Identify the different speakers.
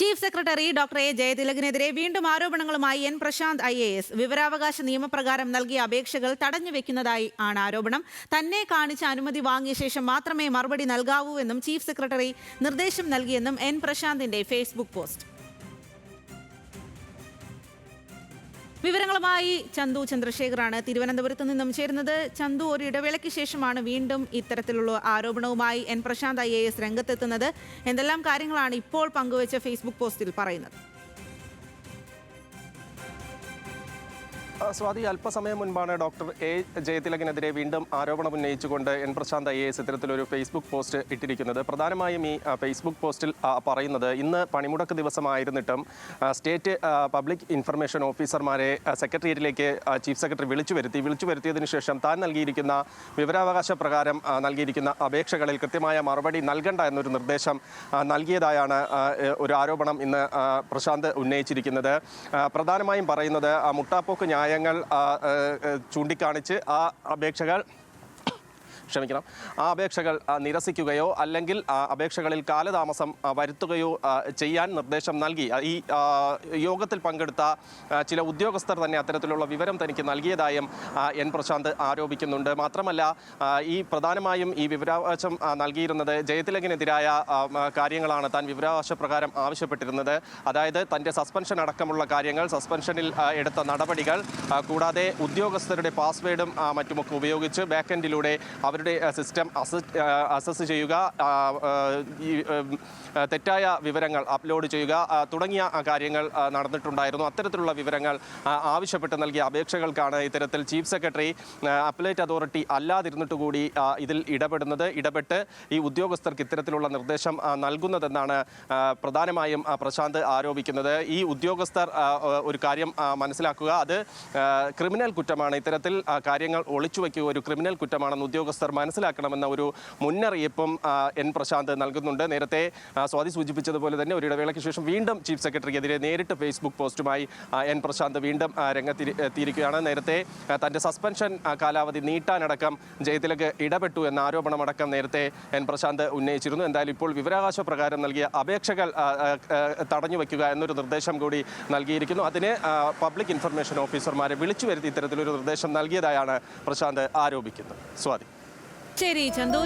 Speaker 1: Chief secretary doctor A ജയതിലകിനെതിരെ വീണ്ടും ആരോപണങ്ങളുമായി N Prashant IAS. വിവരാവകാശ നിയമപ്രകാരം നൽകിയ അപേക്ഷകൾ തടഞ്ഞുവെക്കുന്നതായി ആണ് ആരോപണം. തന്നെ കാണിച്ച് അനുമതി വാങ്ങിയ ശേഷം മാത്രമേ മറുപടി നൽകാവൂ എന്നും ചീഫ് സെക്രട്ടറി നിർദ്ദേശം നൽകിയെന്നും എൻ പ്രശാന്തിന്റെ ഫേസ്ബുക്ക് പോസ്റ്റ്. വിവരങ്ങളുമായി ചന്തു ചന്ദ്രശേഖറാണ് തിരുവനന്തപുരത്ത് നിന്നും ചേരുന്നത്. ചന്തു, ഒരു ഇടവേളയ്ക്ക് ശേഷമാണ് വീണ്ടും ഇത്തരത്തിലുള്ള ആരോപണവുമായി എൻ പ്രശാന്ത് IAS രംഗത്തെത്തുന്നത്. എന്തെല്ലാം കാര്യങ്ങളാണ് ഇപ്പോൾ പങ്കുവച്ച ഫേസ്ബുക്ക് പോസ്റ്റിൽ പറയുന്നത്?
Speaker 2: സ്വാതി, അല്പസമയം മുൻപാണ് ഡോക്ടർ എ ജയതിലകിനെതിരെ വീണ്ടും ആരോപണം ഉന്നയിച്ചുകൊണ്ട് എൻ പ്രശാന്ത് IAS ഇത്തരത്തിലൊരു ഫേസ്ബുക്ക് പോസ്റ്റ് ഇട്ടിരിക്കുന്നത്. പ്രധാനമായും ഈ ഫേസ്ബുക്ക് പോസ്റ്റിൽ പറയുന്നത്, ഇന്ന് പണിമുടക്ക് ദിവസമായിരുന്നിട്ടും സ്റ്റേറ്റ് പബ്ലിക് ഇൻഫർമേഷൻ ഓഫീസർമാരെ സെക്രട്ടേറിയറ്റിലേക്ക് ചീഫ് സെക്രട്ടറി വിളിച്ചു വരുത്തിയതിനു ശേഷം താൻ നൽകിയിരിക്കുന്ന വിവരാവകാശ പ്രകാരം നൽകിയിരിക്കുന്ന അപേക്ഷകളിൽ കൃത്യമായ മറുപടി നൽകണ്ട എന്നൊരു നിർദ്ദേശം നൽകിയതായാണ് ഒരു ആരോപണം ഇന്ന് പ്രശാന്ത് ഉന്നയിച്ചിരിക്കുന്നത്. പ്രധാനമായും പറയുന്നത് മുട്ടാപ്പോക്ക് ന്യായങ്ങൾ ചൂണ്ടിക്കാണിച്ച് ആ അപേക്ഷകൾ നിരസിക്കുകയോ അല്ലെങ്കിൽ അപേക്ഷകളിൽ കാലതാമസം വരുത്തുകയോ ചെയ്യാൻ നിർദ്ദേശം നൽകി. ഈ യോഗത്തിൽ പങ്കെടുത്ത ചില ഉദ്യോഗസ്ഥർ തന്നെ അത്തരത്തിലുള്ള വിവരം തനിക്ക് നൽകിയതായും എൻ പ്രശാന്ത് ആരോപിക്കുന്നുണ്ട്. മാത്രമല്ല, ഈ പ്രധാനമായും ഈ വിവരാവകാശം നൽകിയിരുന്നത് ജയതിലകിനെതിരായ കാര്യങ്ങളാണ് താൻ വിവരാവകാശ പ്രകാരം ആവശ്യപ്പെട്ടിരുന്നത്. അതായത് തൻ്റെ സസ്പെൻഷൻ അടക്കമുള്ള കാര്യങ്ങൾ, സസ്പെൻഷനിൽ എടുത്ത നടപടികൾ, കൂടാതെ ഉദ്യോഗസ്ഥരുടെ പാസ്വേഡും മറ്റുമൊക്കെ ഉപയോഗിച്ച് ബാക്കെൻഡിലൂടെ അവരുടെ സിസ്റ്റം അസസ് ചെയ്യുക, തെറ്റായ വിവരങ്ങൾ അപ്ലോഡ് ചെയ്യുക തുടങ്ങിയ കാര്യങ്ങൾ നടന്നിട്ടുണ്ടായിരുന്നു. അത്തരത്തിലുള്ള വിവരങ്ങൾ ആവശ്യപ്പെട്ട് നൽകിയ അപേക്ഷകൾക്കാണ് ഇത്തരത്തിൽ ചീഫ് സെക്രട്ടറി അപ്പലേറ്റ് അതോറിറ്റി അല്ലാതിരുന്നിട്ട് കൂടി ഇതിൽ ഇടപെട്ട് ഈ ഉദ്യോഗസ്ഥർക്ക് ഇത്തരത്തിലുള്ള നിർദ്ദേശം നൽകുന്നതെന്നാണ് പ്രധാനമായും പ്രശാന്ത് ആരോപിക്കുന്നത്. ഈ ഉദ്യോഗസ്ഥർ ഒരു കാര്യം മനസ്സിലാക്കുക, അത് ക്രിമിനൽ കുറ്റമാണ്. ഇത്തരത്തിൽ കാര്യങ്ങൾ ഒളിച്ചുവെക്കുക ഒരു ക്രിമിനൽ കുറ്റമാണെന്ന് ഉദ്യോഗസ്ഥർ മനസ്സിലാക്കണമെന്ന ഒരു മുന്നറിയിപ്പും എൻ പ്രശാന്ത് നൽകുന്നുണ്ട്. നേരത്തെ സ്വാതി സൂചിപ്പിച്ചതുപോലെ തന്നെ ഒരു ഇടവേളയ്ക്ക് ശേഷം വീണ്ടും ചീഫ് സെക്രട്ടറിക്കെതിരെ നേരിട്ട് ഫേസ്ബുക്ക് പോസ്റ്റുമായി എൻ പ്രശാന്ത് വീണ്ടും രംഗത്തെത്തിയിരിക്കുകയാണ്. നേരത്തെ തൻ്റെ സസ്പെൻഷൻ കാലാവധി നീട്ടാനടക്കം ജയതിലക് ഇടപെട്ടു എന്ന ആരോപണമടക്കം നേരത്തെ എൻ പ്രശാന്ത് ഉന്നയിച്ചിരുന്നു. എന്തായാലും ഇപ്പോൾ വിവരാവകാശ പ്രകാരം നൽകിയ അപേക്ഷകൾ തടഞ്ഞു വയ്ക്കുക എന്നൊരു നിർദ്ദേശം കൂടി നൽകിയിരിക്കുന്നു. അതിന് പബ്ലിക് ഇൻഫർമേഷൻ ഓഫീസർമാരെ വിളിച്ചു വരുത്തി ഇത്തരത്തിലൊരു നിർദ്ദേശം നൽകിയതായാണ് പ്രശാന്ത് ആരോപിക്കുന്നത്. സ്വാതി.
Speaker 1: ശരി ചന്തു.